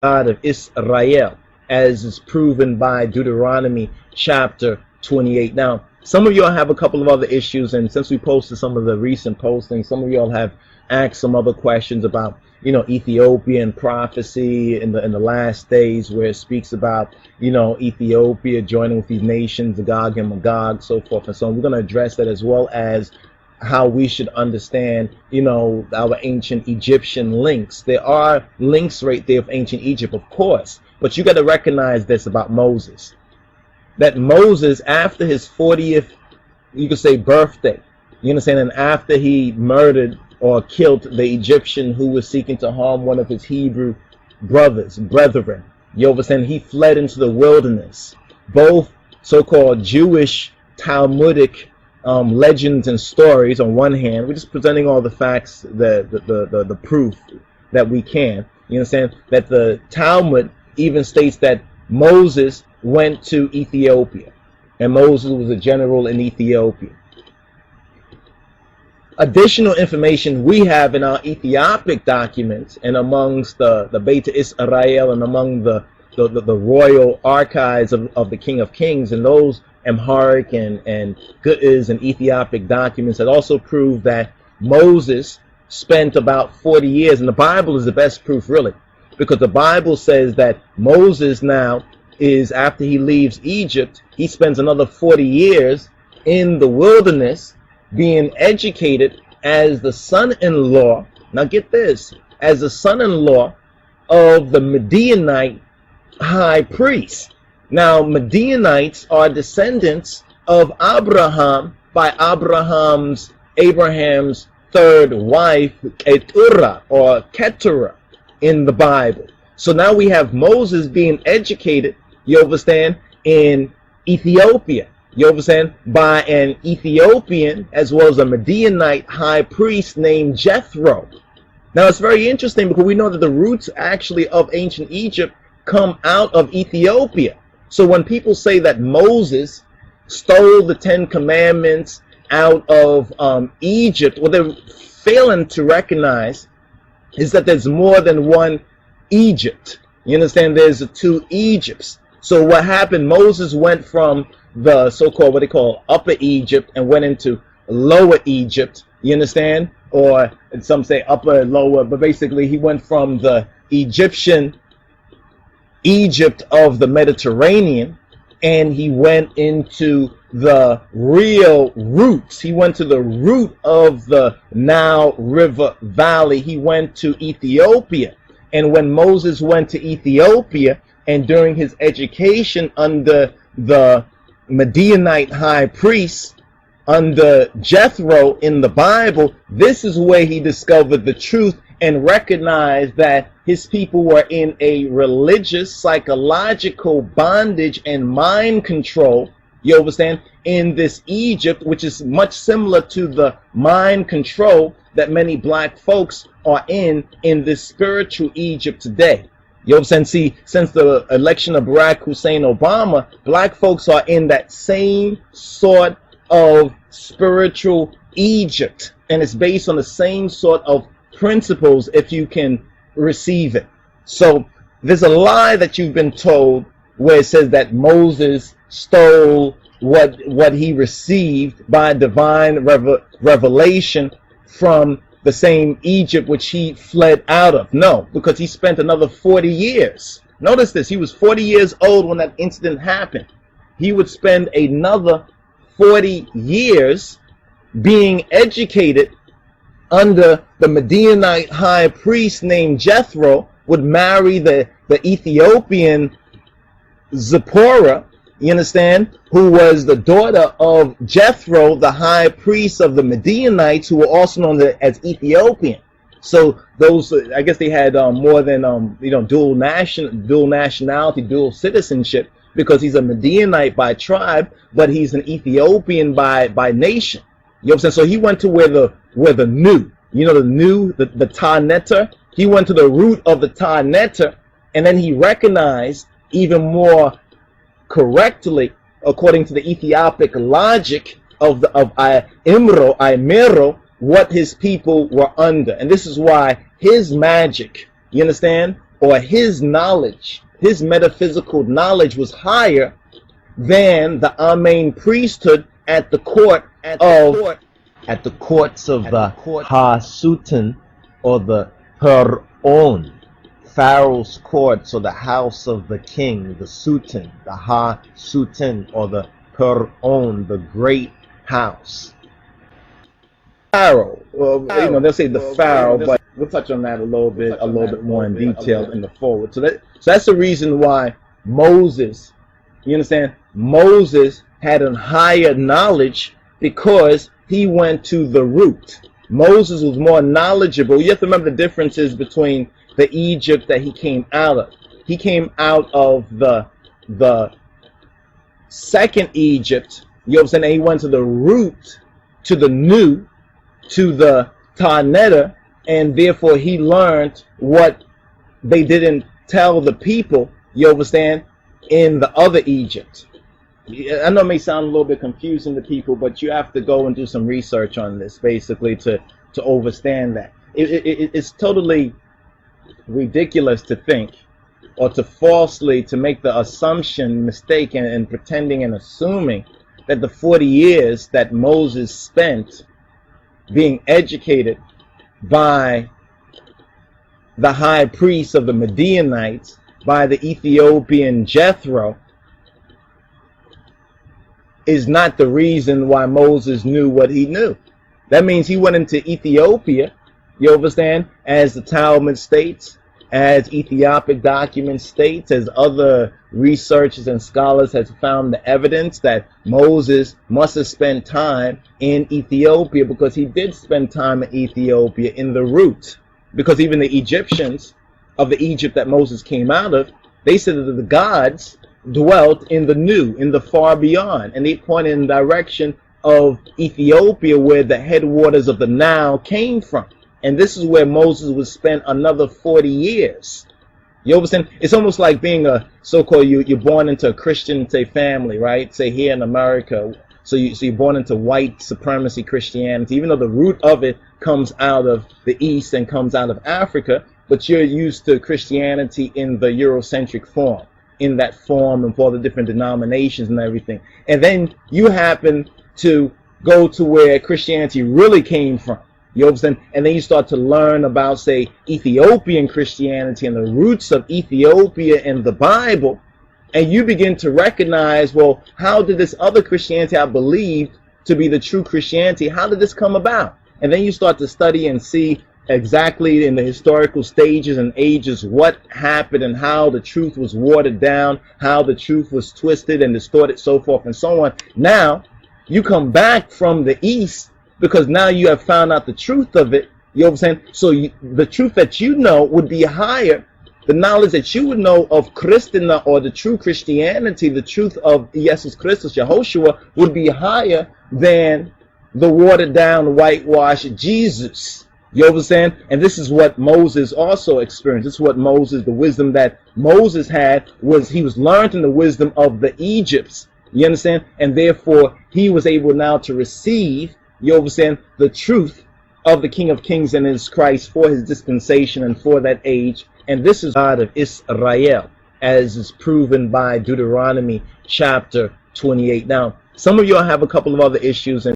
God of Israel, as is proven by Deuteronomy chapter 28. Now, some of y'all have a couple of other issues, and since we posted some of the recent postings, some of y'all have asked some other questions about, Ethiopian prophecy in the last days, where it speaks about, Ethiopia joining with these nations, Gog and Magog, so forth and so on. We're going to address that, as well as how we should understand, our ancient Egyptian links. There are links right there of ancient Egypt, of course, but you got to recognize this about Moses, that Moses, after his 40th, you could say, birthday, you understand, and after he murdered or killed the Egyptian who was seeking to harm one of his Hebrew brethren, you understand, he fled into the wilderness. Both so-called Jewish Talmudic legends and stories on one hand, we're just presenting all the facts, the proof that we can, you understand, that the Talmud even states that Moses went to Ethiopia, and Moses was a general in Ethiopia. Additional information we have in our Ethiopic documents and amongst the Beta Israel and among the royal archives of the King of Kings, and those AMHARIC and Qedest and Ethiopic documents that also prove that Moses spent about 40 years, and the Bible is the best proof, really, because the Bible says that Moses now is, after he leaves Egypt, he spends another 40 years in the wilderness being educated as the son-in-law, now get this, as the son-in-law of the Midianite high priest. Now, Midianites are descendants of Abraham by Abraham's third wife, Keturah or Keturah in the Bible. So now we have Moses being educated, you understand, in Ethiopia, you understand, by an Ethiopian as well as a Midianite high priest named Jethro. Now it's very interesting because we know that the roots actually of ancient Egypt come out of Ethiopia. So when people say that Moses stole the 10 Commandments out of Egypt, what they're failing to recognize is that there's more than one Egypt. You understand? There's two Egypts. So what happened, Moses went from the so-called, what they call Upper Egypt, and went into Lower Egypt, you understand? Or some say upper, lower, but basically he went from the Egyptian Egypt of the Mediterranean, and he went into the real roots. He went to the root of the Nile River Valley. He went to Ethiopia. And when Moses went to Ethiopia, and during his education under the Midianite high priest, under Jethro in the Bible, this is where he discovered the truth and recognized that his people were in a religious, psychological bondage and mind control, you understand, in this Egypt, which is much similar to the mind control that many black folks are in this spiritual Egypt today. You understand? See, since the election of Barack Hussein Obama, black folks are in that same sort of spiritual Egypt, and it's based on the same sort of principles if you can receive it. So there's a lie that you've been told where it says that Moses stole what he received by divine revelation from the same Egypt which he fled out of. No, because he spent another 40 years. Notice this, he was 40 years old when that incident happened. He would spend another 40 years being educated under the Midianite high priest named Jethro, would marry the Ethiopian Zipporah, you understand, who was the daughter of Jethro, the high priest of the Midianites, who were also known as Ethiopian. So those, I guess they had more than dual nationality, dual citizenship, because he's a Midianite by tribe, but he's an Ethiopian by nation. You know what I'm saying? So he went to where the new, the Ta-Neta. He went to the root of the Ta-Neta, and then he recognized even more correctly, according to the Ethiopic logic of Imero, what his people were under. And this is why his magic, you understand, or his knowledge, his metaphysical knowledge was higher than the Amen priesthood at the courts of the Ha-Sultan or the Berhane, Pharaoh's courts, or the house of the king, the Sultan, the Ha-Sultan or the Berhane, the great house. Pharaoh, well, you know, they'll say the Pharaoh, but we'll touch on that a little bit more in detail in the forward. So that's the reason why Moses, you understand, Moses had a higher knowledge, because he went to the root. Moses was more knowledgeable. You have to remember the differences between the Egypt that he came out of. He came out of the second Egypt, you know what I'm saying, and he went to the root, to the new, to the Taneta, and therefore he learned what they didn't tell the people, you understand, in the other Egypt. I know it may sound a little bit confusing to people, but you have to go and do some research on this, basically, to understand that. It's totally ridiculous to think, or to make the assumption, mistake, and pretending and assuming that the 40 years that Moses spent being educated by the high priest of the Midianites, by the Ethiopian Jethro, is not the reason why Moses knew what he knew. That means he went into Ethiopia, you understand, as the Talmud states, as Ethiopic documents states, as other researchers and scholars have found the evidence that Moses must have spent time in Ethiopia, because he did spend time in Ethiopia in the root. Because even the Egyptians of the Egypt that Moses came out of, they said that the gods dwelt in the new, in the far beyond, and they pointed in the direction of Ethiopia, where the headwaters of the Nile came from. And this is where Moses would spend another 40 years. You understand? It's almost like being a so-called, you're born into a Christian, say, family, right? Say here in America. So you're born into white supremacy Christianity, even though the root of it comes out of the East and comes out of Africa, but you're used to Christianity in the Eurocentric form, in that form, and for all the different denominations and everything. And then you happen to go to where Christianity really came from. You understand? And then you start to learn about, say, Ethiopian Christianity and the roots of Ethiopia in the Bible. And you begin to recognize, well, how did this other Christianity I believed to be the true Christianity, how did this come about? And then you start to study and see exactly in the historical stages and ages what happened, and how the truth was watered down, how the truth was twisted and distorted, so forth and so on. Now, you come back from the East, because now you have found out the truth of it. You know what I'm saying? So the truth that you know would be higher. The knowledge that you would know of Christina, or the true Christianity, the truth of Iyyesus Kristos, Yehoshua, would be higher than the watered down, whitewashed Jesus. You understand? And this is what Moses also experienced. This is what Moses, the wisdom that Moses had, was he was learned in the wisdom of the Egypts. You understand? And therefore, he was able now to receive, you understand, the truth of the King of Kings and his Christ for his dispensation and for that age. And this is God of Israel, as is proven by Deuteronomy chapter 28. Now, some of y'all have a couple of other issues, and